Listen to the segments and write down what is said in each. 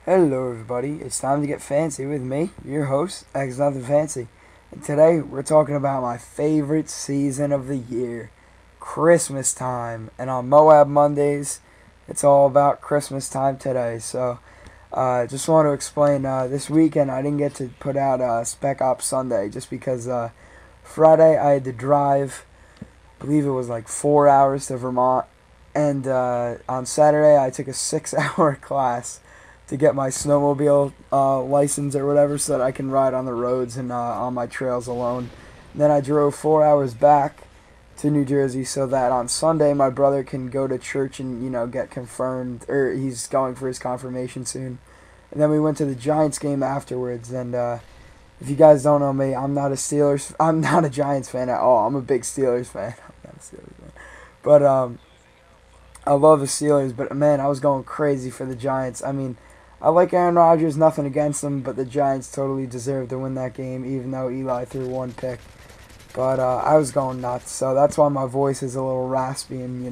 Hello, everybody. It's time to get fancy with me, your host, xNothinFancy. And today we're talking about my favorite season of the year, Christmas time. And on M.O.A.B Mondays, it's all about Christmas time today. So, just want to explain. This weekend I didn't get to put out Spec Ops Sunday just because Friday I had to drive. I believe it was like 4 hours to Vermont, and on Saturday I took a 6 hour class to get my snowmobile license or whatever so that I can ride on the roads and on my trails alone. And then I drove 4 hours back to New Jersey so that on Sunday my brother can go to church and, get confirmed, or he's going for his confirmation soon. And then we went to the Giants game afterwards, and if you guys don't know me, I'm not a Giants fan at all. I'm a big Steelers fan. I'm not a Steelers fan. But I love the Steelers, but man, I was going crazy for the Giants. I mean, I like Aaron Rodgers, nothing against him, but the Giants totally deserved to win that game, even though Eli threw one pick. But I was going nuts, so that's why my voice is a little raspy and,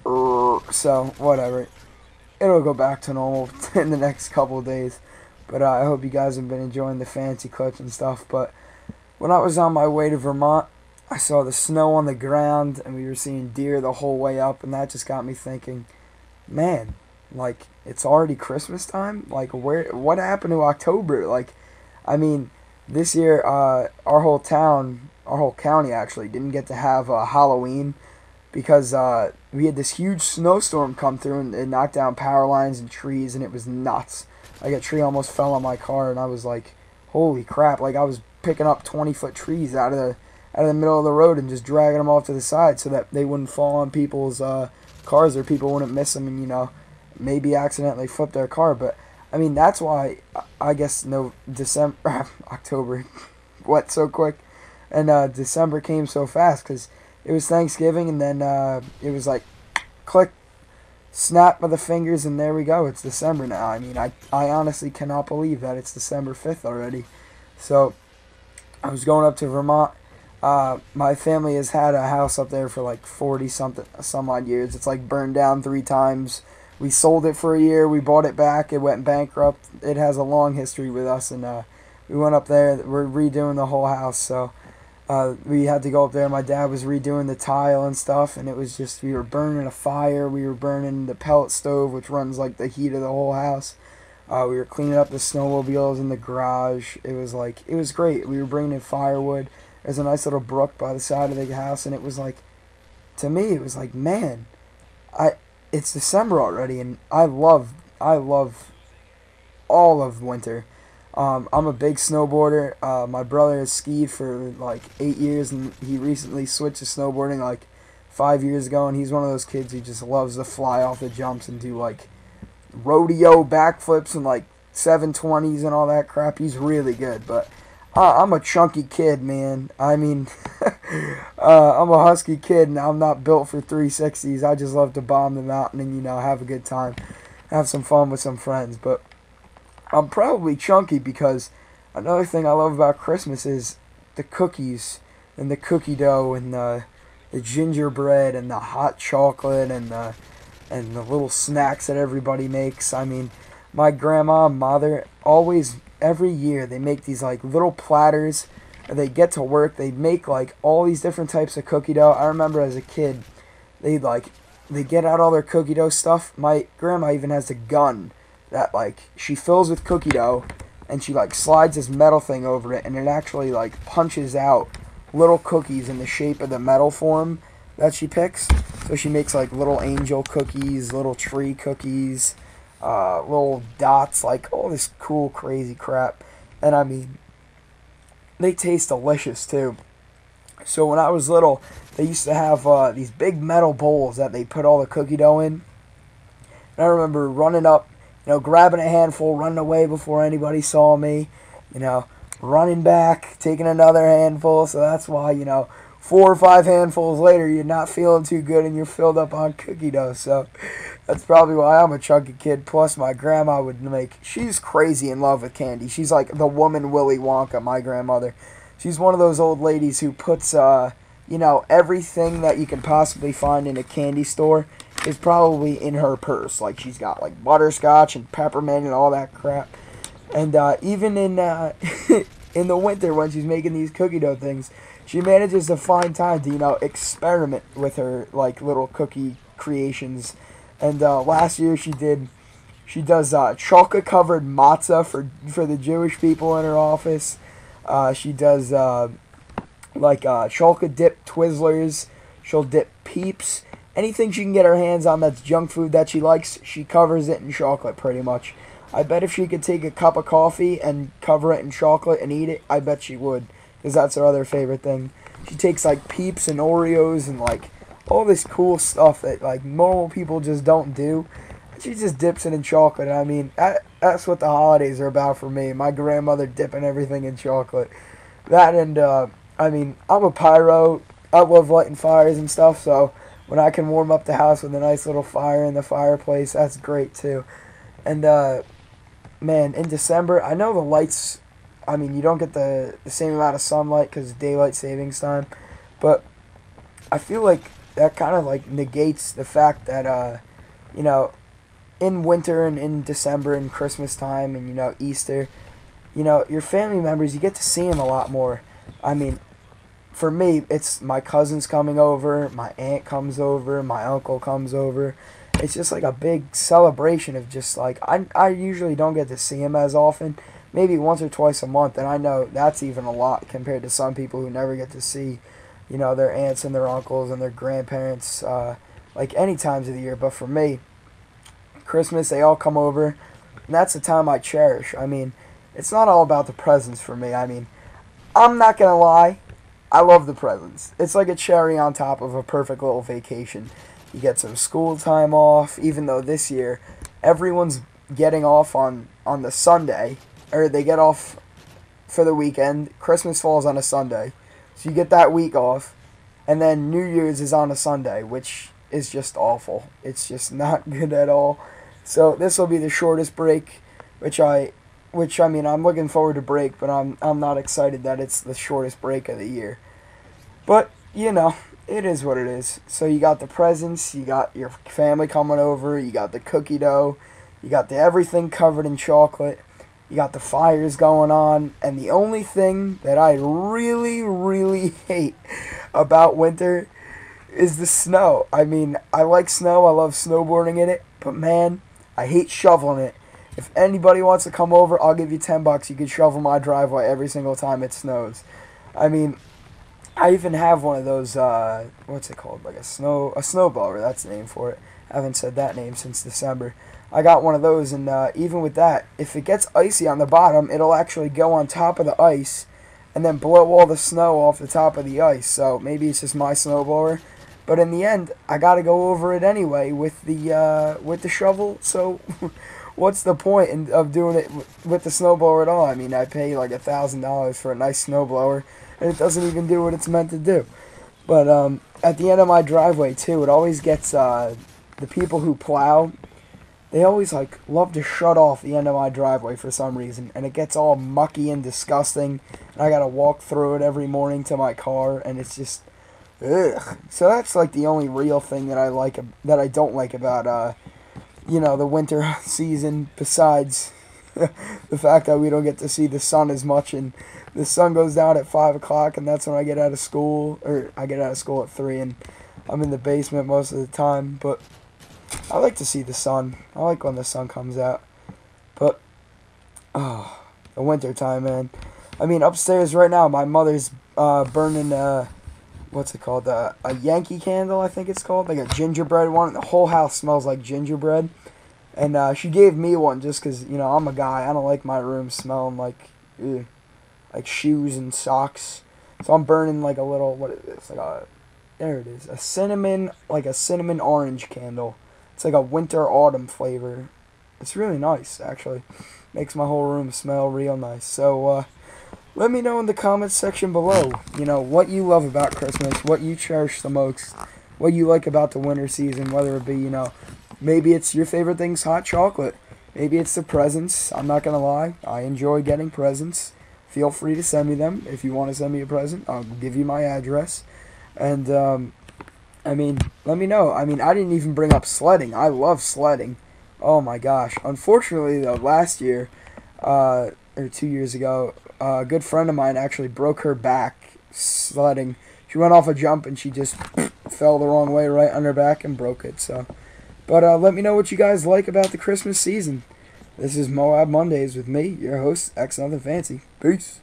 so whatever. It'll go back to normal in the next couple of days. But I hope you guys have been enjoying the fancy clips and stuff. But when I was on my way to Vermont, I saw the snow on the ground, and we were seeing deer the whole way up, and that just got me thinking, man, like, it's already Christmas time? Like, what happened to October? Like, I mean, this year, our whole county actually didn't get to have Halloween because we had this huge snowstorm come through, and it knocked down power lines and trees, and it was nuts. Like, a tree almost fell on my car, and I was like, holy crap. Like, I was picking up 20-foot trees out of the middle of the road and just dragging them off to the side so that they wouldn't fall on people's cars, or people wouldn't miss them and, maybe accidentally flip their car. But I mean, that's why I guess no December, October, what, so quick, and December came so fast because it was Thanksgiving, and then it was like click, snap of the fingers, and there we go. It's December now. I mean, I honestly cannot believe that it's December 5th already. So I was going up to Vermont. My family has had a house up there for like 40 something some odd years. It's like burned down 3 times. We sold it for a year. We bought it back. It went bankrupt. It has a long history with us, and we went up there. We're redoing the whole house, so we had to go up there. My dad was redoing the tile and stuff, and it was just, we were burning a fire. We were burning the pellet stove, which runs like the heat of the whole house. We were cleaning up the snowmobiles in the garage. It was great. We were bringing in firewood. There's a nice little brook by the side of the house, and it was like, to me, it was like, man, it's December already, and I love all of winter. I'm a big snowboarder. My brother has skied for like 8 years, and he recently switched to snowboarding like 5 years ago, and he's one of those kids who just loves to fly off the jumps and do like rodeo backflips and like 720s and all that crap. He's really good, but I'm a chunky kid, man. I mean, I'm a husky kid, and I'm not built for 360s. I just love to bomb the mountain and, have a good time, have some fun with some friends. But I'm probably chunky because another thing I love about Christmas is the cookies and the cookie dough and the gingerbread and the hot chocolate and the little snacks that everybody makes. I mean, my grandma and mother always, every year, they make these like little platters. They get to work, they make like all these different types of cookie dough. I remember as a kid, they get out all their cookie dough stuff. My grandma even has a gun that like she fills with cookie dough, and she like slides this metal thing over it, and it actually like punches out little cookies in the shape of the metal form that she picks. So she makes like little angel cookies, little tree cookies, little dots, like all this cool crazy crap. And I mean, they taste delicious too. So when I was little, they used to have these big metal bowls that they put all the cookie dough in. And I remember running up, grabbing a handful, running away before anybody saw me, running back, taking another handful. So that's why, 4 or 5 handfuls later, you're not feeling too good and you're filled up on cookie dough. So that's probably why I'm a chunky kid. Plus, my grandma she's crazy in love with candy. She's like the woman Willy Wonka, my grandmother. She's one of those old ladies who puts, everything that you can possibly find in a candy store is probably in her purse. Like, she's got like butterscotch and peppermint and all that crap. And even in in the winter when she's making these cookie dough things, she manages to find time to experiment with her like little cookie creations. And last year she does chocolate covered matzah for the Jewish people in her office. She does chocolate dipped Twizzlers. She'll dip Peeps. Anything she can get her hands on that's junk food that she likes, she covers it in chocolate pretty much. I bet if she could take a cup of coffee and cover it in chocolate and eat it, I bet she would, because that's her other favorite thing. She takes like Peeps and Oreos and like all this cool stuff that like normal people just don't do. She just dips it in chocolate. I mean, that's what the holidays are about for me. My grandmother dipping everything in chocolate. That and, I mean, I'm a pyro. I love lighting fires and stuff, so when I can warm up the house with a nice little fire in the fireplace, that's great too. And, man, in December, I know the lights, I mean, you don't get the same amount of sunlight because of daylight savings time, but I feel like that kind of like negates the fact that, in winter and in December and Christmas time and, Easter, your family members, you get to see them a lot more. I mean, for me, it's my cousins coming over, my aunt comes over, my uncle comes over. It's just like a big celebration of just like, I usually don't get to see them as often, maybe once or twice a month, and I know that's even a lot compared to some people who never get to see, their aunts and their uncles and their grandparents, like any times of the year. But for me, Christmas, they all come over, and that's the time I cherish. I mean, it's not all about the presents for me. I mean, I'm not going to lie, I love the presents. It's like a cherry on top of a perfect little vacation. You get some school time off, even though this year everyone's getting off on the Sunday, or they get off for the weekend. Christmas falls on a Sunday, so you get that week off, and then New Year's is on a Sunday, which is just awful. It's just not good at all. So this will be the shortest break, which I mean, I'm looking forward to break, but I'm not excited that it's the shortest break of the year. But, it is what it is. So you got the presents, you got your family coming over, you got the cookie dough, you got the everything covered in chocolate, you got the fires going on, and the only thing that I really, really hate about winter is the snow. I mean, I like snow, I love snowboarding in it, but man, I hate shoveling it. If anybody wants to come over, I'll give you $10. You can shovel my driveway every single time it snows. I mean, I even have one of those, what's it called? Like a snowblower, that's the name for it. I haven't said that name since December. I got one of those, and even with that, if it gets icy on the bottom, it'll actually go on top of the ice and then blow all the snow off the top of the ice. So maybe it's just my snowblower. But in the end, I got to go over it anyway with the shovel, so... What's the point of doing it with the snowblower at all? I mean, I pay like $1,000 for a nice snowblower, and it doesn't even do what it's meant to do. But at the end of my driveway, too, it always gets the people who plow, they always like love to shut off the end of my driveway for some reason, and it gets all mucky and disgusting, and I got to walk through it every morning to my car, and it's just, ugh. So that's like the only real thing that I don't like about the winter season, besides the fact that we don't get to see the sun as much, and the sun goes down at 5 o'clock, and that's when I get out of school, or I get out of school at 3, and I'm in the basement most of the time, but I like to see the sun. I like when the sun comes out, but, the winter time, man. I mean, upstairs right now, my mother's burning, what's it called, a Yankee candle, I think it's called, like a gingerbread one. The whole house smells like gingerbread, and she gave me one just because, I'm a guy. I don't like my room smelling like shoes and socks, so I'm burning like a little, what is this, there it is, a cinnamon orange candle. It's like a winter autumn flavor. It's really nice, actually. Makes my whole room smell real nice. So, let me know in the comments section below, what you love about Christmas, what you cherish the most, what you like about the winter season, whether it be, maybe it's your favorite thing's hot chocolate. Maybe it's the presents. I'm not going to lie. I enjoy getting presents. Feel free to send me them. If you want to send me a present, I'll give you my address. And, I mean, let me know. I mean, I didn't even bring up sledding. I love sledding. Oh my gosh. Unfortunately, though, last year, or 2 years ago, a good friend of mine actually broke her back sledding. She went off a jump and she just fell the wrong way right on her back and broke it. So, but let me know what you guys like about the Christmas season. This is Moab Mondays with me, your host, xNothinFancy. Peace.